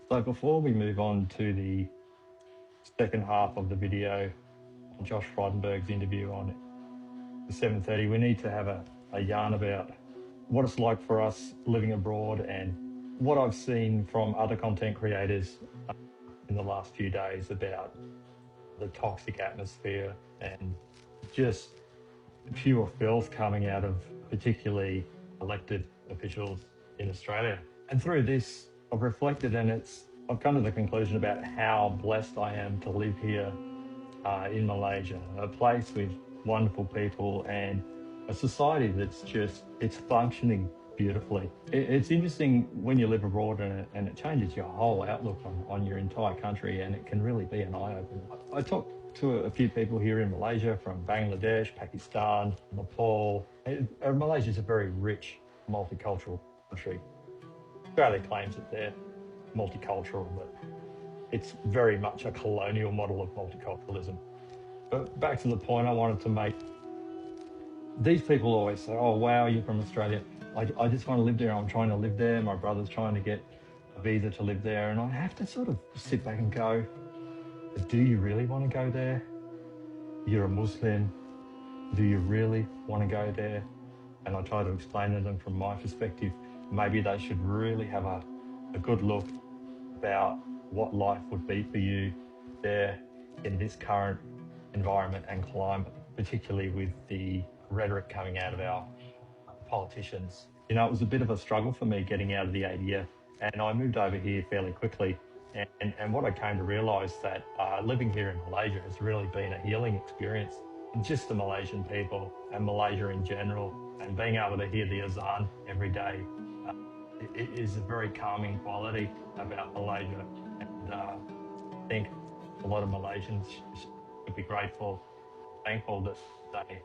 So before we move on to the second half of the video on Josh Frydenberg's interview on the 7:30, we need to have a yarn about what it's like for us living abroad and what I've seen from other content creators in the last few days about the toxic atmosphere and just pure filth coming out of particularly elected officials in Australia. And through this, I've reflected and I've come to the conclusion about how blessed I am to live here in Malaysia, a place with wonderful people and a society that's it's functioning beautifully. It's interesting when you live abroad and it changes your whole outlook on your entire country, and it can really be an eye-opener. I talked to a few people here in Malaysia from Bangladesh, Pakistan, Nepal. Malaysia is a very rich, multicultural country. Australia claims that they're multicultural, but it's very much a colonial model of multiculturalism. But back to the point I wanted to make, these people always say, oh, wow, you're from Australia. I just want to live there. I'm trying to live there. My brother's trying to get a visa to live there. And I have to sort of sit back and go, do you really want to go there? You're a Muslim. Do you really want to go there? And I try to explain to them from my perspective, maybe they should really have a good look about what life would be for you there in this current environment and climate, particularly with the rhetoric coming out of our politicians. You know, it was a bit of a struggle for me getting out of the ADF, and I moved over here fairly quickly. And what I came to realise that living here in Malaysia has really been a healing experience. Just the Malaysian people and Malaysia in general, and being able to hear the azan every day, it is a very calming quality about Malaysia. And I think a lot of Malaysians should be grateful, thankful that they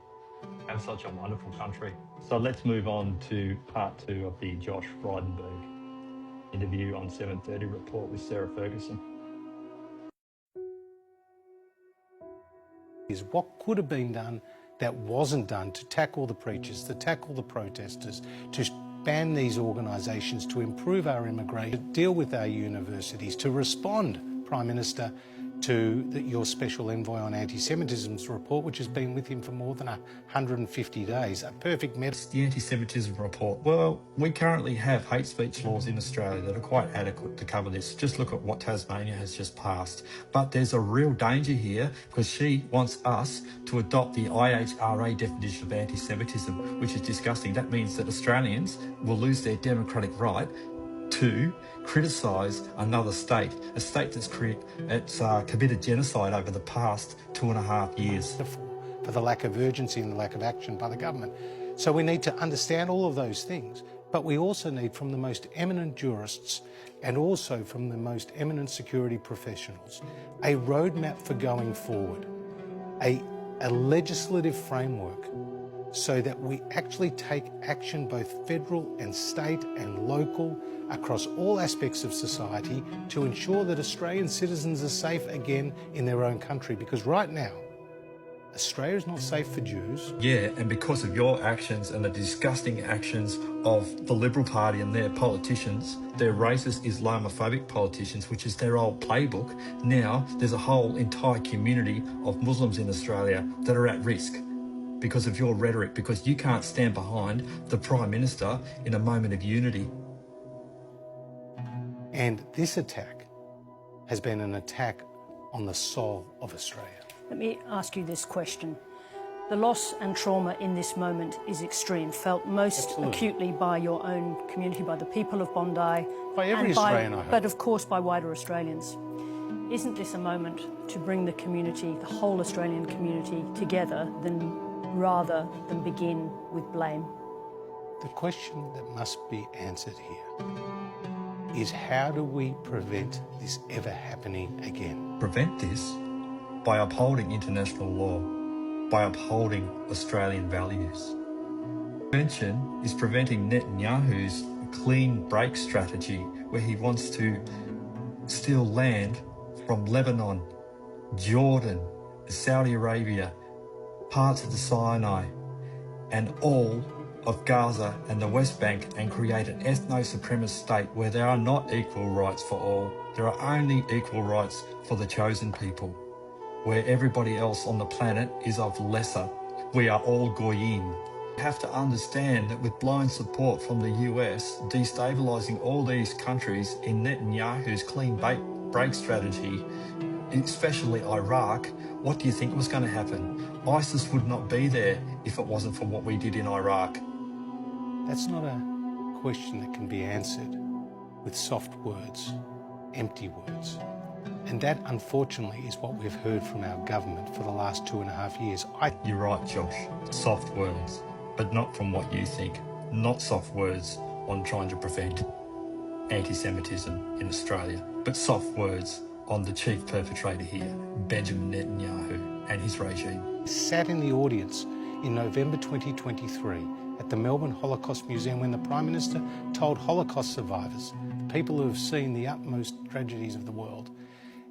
have such a wonderful country. So let's move on to part 2 of the Josh Frydenberg interview on 7:30 report with Sarah Ferguson. Is what could have been done that wasn't done to tackle the preachers, to tackle the protesters, to ban these organisations, to improve our immigration, to deal with our universities, to respond, Prime Minister, to your special envoy on anti-Semitism's report, which has been with him for more than 150 days. A perfect medicine. The anti-Semitism report. Well, we currently have hate speech laws in Australia that are quite adequate to cover this. Just look at what Tasmania has just passed. But there's a real danger here because she wants us to adopt the IHRA definition of anti-Semitism, which is disgusting. That means that Australians will lose their democratic right to criticise another state, a state that's committed genocide over the past 2.5 years. For the lack of urgency and the lack of action by the government. So we need to understand all of those things, but we also need from the most eminent jurists and also from the most eminent security professionals a roadmap for going forward, a legislative framework so that we actually take action both federal and state and local across all aspects of society to ensure that Australian citizens are safe again in their own country. Because right now, Australia is not safe for Jews. Yeah, and because of your actions and the disgusting actions of the Liberal Party and their politicians, their racist Islamophobic politicians, which is their old playbook, now there's a whole entire community of Muslims in Australia that are at risk because of your rhetoric, because you can't stand behind the Prime Minister in a moment of unity. And this attack has been an attack on the soul of Australia. Let me ask you this question. The loss and trauma in this moment is extreme, felt most acutely by your own community, by the people of Bondi. By every Australian, I hope. But of course by wider Australians. Isn't this a moment to bring the community, the whole Australian community, together rather than begin with blame? The question that must be answered here is how do we prevent this ever happening again? Prevent this by upholding international law, by upholding Australian values. Prevention is preventing Netanyahu's clean break strategy where he wants to steal land from Lebanon, Jordan, Saudi Arabia, parts of the Sinai, and all of Gaza and the West Bank and create an ethno-supremacist state where there are not equal rights for all. There are only equal rights for the chosen people, where everybody else on the planet is of lesser. We are all goyim. You have to understand that with blind support from the US, destabilising all these countries in Netanyahu's clean break strategy, especially Iraq, what do you think was going to happen? ISIS would not be there if it wasn't for what we did in Iraq. That's not a question that can be answered with soft words, empty words. And that, unfortunately, is what we've heard from our government for the last 2.5 years. You're right, Josh. Soft words, but not from what you think. Not soft words on trying to prevent anti-Semitism in Australia, but soft words on the chief perpetrator here, Benjamin Netanyahu and his regime. Sat in the audience in November 2023 at the Melbourne Holocaust Museum when the Prime Minister told Holocaust survivors, the people who have seen the utmost tragedies of the world,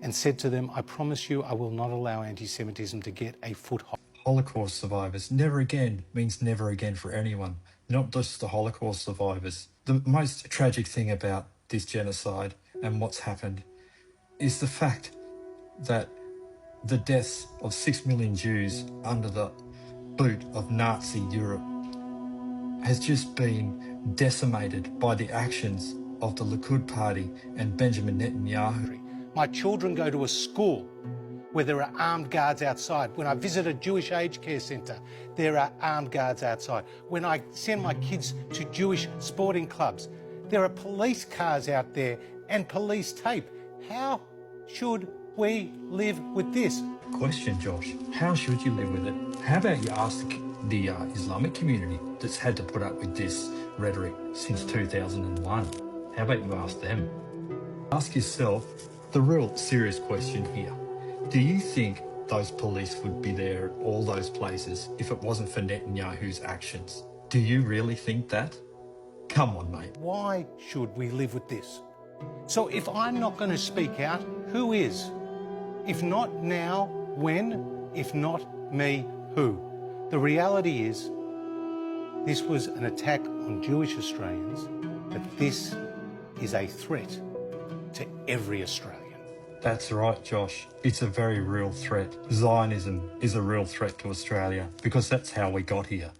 and said to them, I promise you I will not allow anti-Semitism to get a foothold. Holocaust survivors, never again means never again for anyone, not just the Holocaust survivors. The most tragic thing about this genocide and what's happened is the fact that the deaths of 6 million Jews under the boot of Nazi Europe has just been decimated by the actions of the Likud party and Benjamin Netanyahu. My children go to a school where there are armed guards outside. When I visit a Jewish aged care centre, there are armed guards outside. When I send my kids to Jewish sporting clubs, there are police cars out there and police tape. How should we live with this? Question, Josh. How should you live with it? How about you ask the Islamic community that's had to put up with this rhetoric since 2001? How about you ask them? Ask yourself the real serious question here. Do you think those police would be there at all those places if it wasn't for Netanyahu's actions? Do you really think that? Come on, mate. Why should we live with this? So if I'm not going to speak out, who is? If not now, when? If not me, who? The reality is, this was an attack on Jewish Australians, but this is a threat to every Australian. That's right, Josh. It's a very real threat. Zionism is a real threat to Australia because that's how we got here.